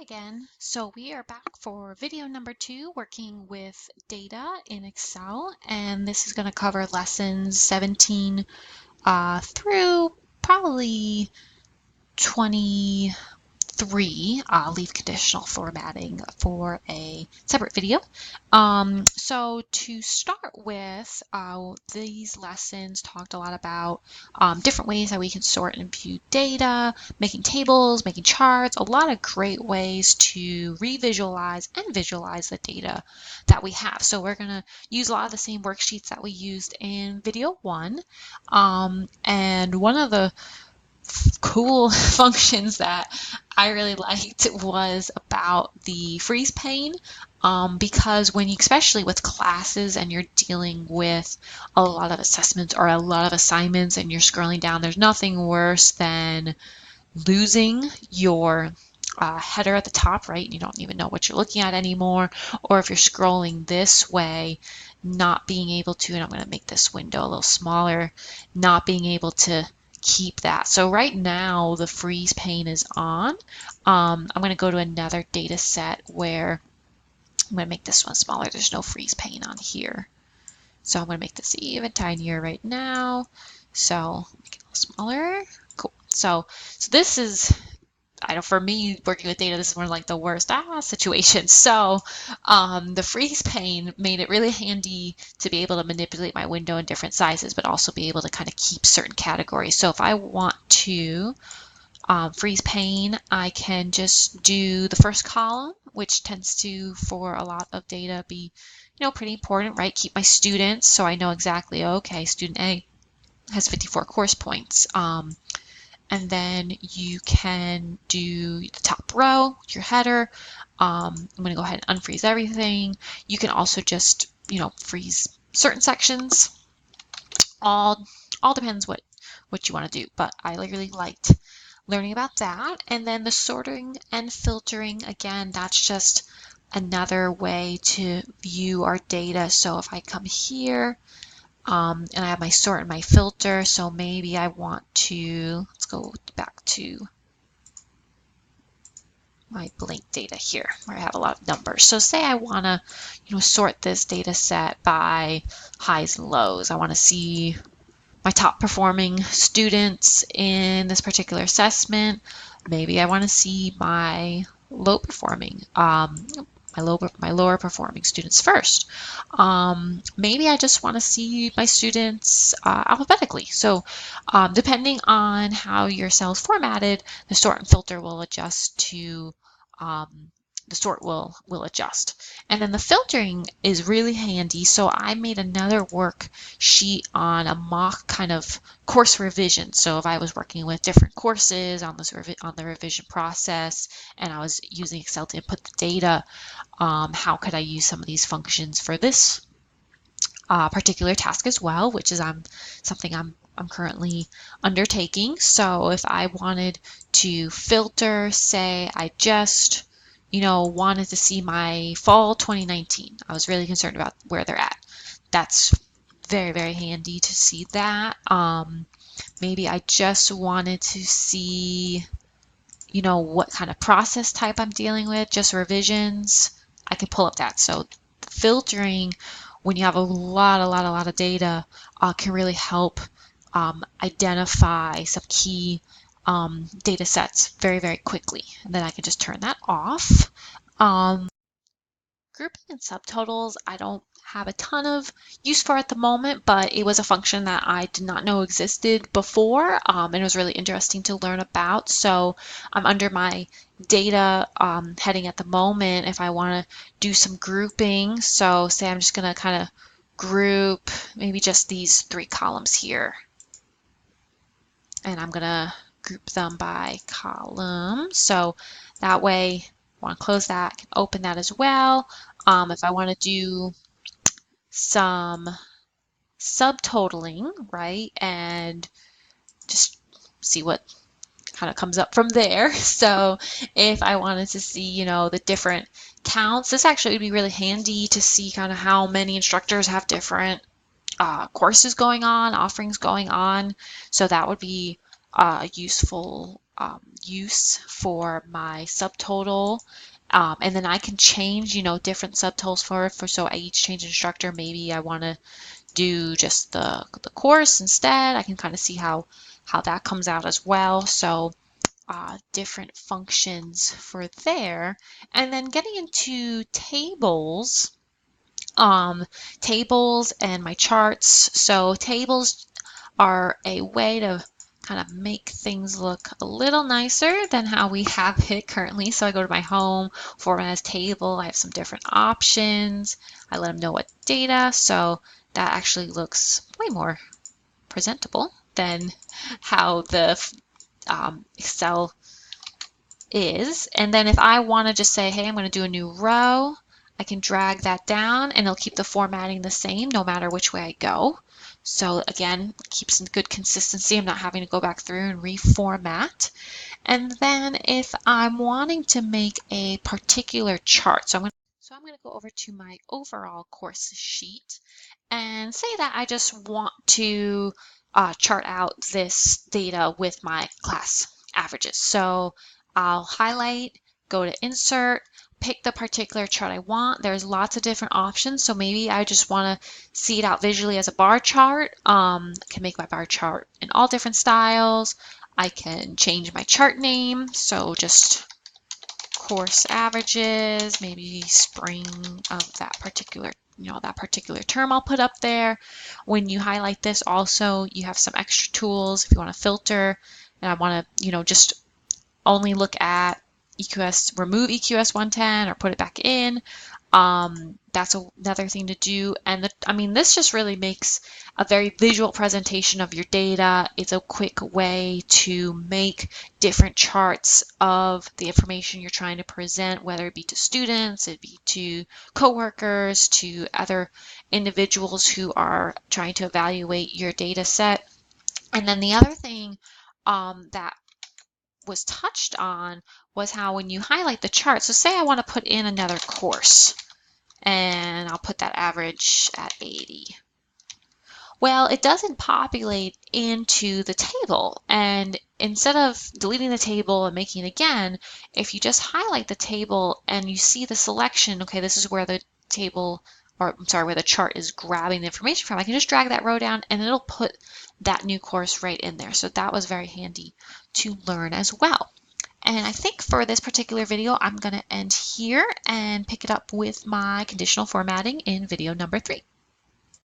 Again. So we are back for video number 2 working with data in Excel, and this is going to cover lessons 17 through probably 23, leave conditional formatting for a separate video. So to start with, these lessons talked a lot about different ways that we can sort and view data, making tables, making charts, a lot of great ways to revisualize and visualize the data that we have. So we're going to use a lot of the same worksheets that we used in video 1. And one of the cool functions that I really liked was about the freeze pane, because when you, especially with classes and you're dealing with a lot of assessments or a lot of assignments and you're scrolling down, there's nothing worse than losing your header at the top, right? You don't even know what you're looking at anymore. Or if you're scrolling this way, not being able to, and I'm going to make this window a little smaller, not being able to keep that. So right now the freeze pane is on. I'm going to go to another data set where I'm going to make this one smaller. There's no freeze pane on here. So I'm going to make this even tinier right now. So make it a little smaller. Cool. So this is, I know for me working with data, this is one of like the worst situations. So the freeze pane made it really handy to be able to manipulate my window in different sizes, but also be able to kind of keep certain categories. So if I want to freeze pane, I can just do the first column, which tends to, for a lot of data, be pretty important, right? Keep my students, so I know exactly, okay, student A has 54 course points. And then you can do the top row, your header. I'm going to go ahead and unfreeze everything. You can also just, freeze certain sections. All depends what you want to do, but I really liked learning about that. And then the sorting and filtering, again, that's just another way to view our data. So if I come here, and I have my sort and my filter, so maybe I want to, let's go back to my blank data here where I have a lot of numbers. So say I want to sort this data set by highs and lows. I want to see my top performing students in this particular assessment. Maybe I want to see my low performing my lower performing students first. Maybe I just want to see my students alphabetically. So depending on how your cell is formatted, the sort and filter will adjust to the sort will adjust. And then the filtering is really handy. So I made another worksheet on a mock kind of course revision. So if I was working with different courses on the revision process and I was using Excel to input the data, how could I use some of these functions for this particular task as well, which is something I'm currently undertaking. So if I wanted to filter, say I just wanted to see my fall 2019. I was really concerned about where they're at. That's very, very handy to see that. Maybe I just wanted to see, what kind of process type I'm dealing with, just revisions. I can pull up that. So filtering, when you have a lot of data, can really help identify some key data sets very, very quickly. And then I can just turn that off. Grouping and subtotals, I don't have a ton of use for at the moment, but it was a function that I did not know existed before, and it was really interesting to learn about. So I'm under my data heading at the moment. If I want to do some grouping, so say I'm just going to kind of group maybe just these 3 columns here, and I'm going to group them by column. So that way, I want to close that, I can open that as well. If I want to do some subtotaling, right, and just see what kind of comes up from there. So if I wanted to see, the different counts, this actually would be really handy to see kind of how many instructors have different courses going on, offerings going on. So that would be a useful use for my subtotal. And then I can change, different subtotals for so at each change instructor, maybe I want to do just the course instead. I can kind of see how that comes out as well. So different functions for there. And then getting into tables, tables and my charts. So tables are a way to kind of make things look a little nicer than how we have it currently. So I go to my home, format as table, I have some different options. I let them know what data, so that actually looks way more presentable than how the Excel is. And then if I want to just say, hey, I'm going to do a new row, I can drag that down and it'll keep the formatting the same no matter which way I go. So again, it keeps good consistency. I'm not having to go back through and reformat. And then if I'm wanting to make a particular chart, so I'm going to go over to my overall course sheet and say that I just want to chart out this data with my class averages. So I'll highlight, go to insert, pick the particular chart I want. There's lots of different options. So maybe I just want to see it out visually as a bar chart. I can make my bar chart in all different styles. I can change my chart name. So just course averages, maybe spring of that particular term I'll put up there. When you highlight this also, you have some extra tools if you want to filter, and I want to, just only look at EQS, remove EQS 110 or put it back in. That's another thing to do. And this just really makes a very visual presentation of your data. It's a quick way to make different charts of the information you're trying to present, whether it be to students, it be to coworkers, to other individuals who are trying to evaluate your data set. And then the other thing that was touched on was how when you highlight the chart, so say I want to put in another course, and I'll put that average at 80. Well, it doesn't populate into the table, and instead of deleting the table and making it again, if you just highlight the table and you see the selection, okay, this is where the table, or I'm sorry, where the chart is grabbing the information from, I can just drag that row down and it'll put that new course right in there. So that was very handy to learn as well. And I think for this particular video, I'm going to end here and pick it up with my conditional formatting in video number 3.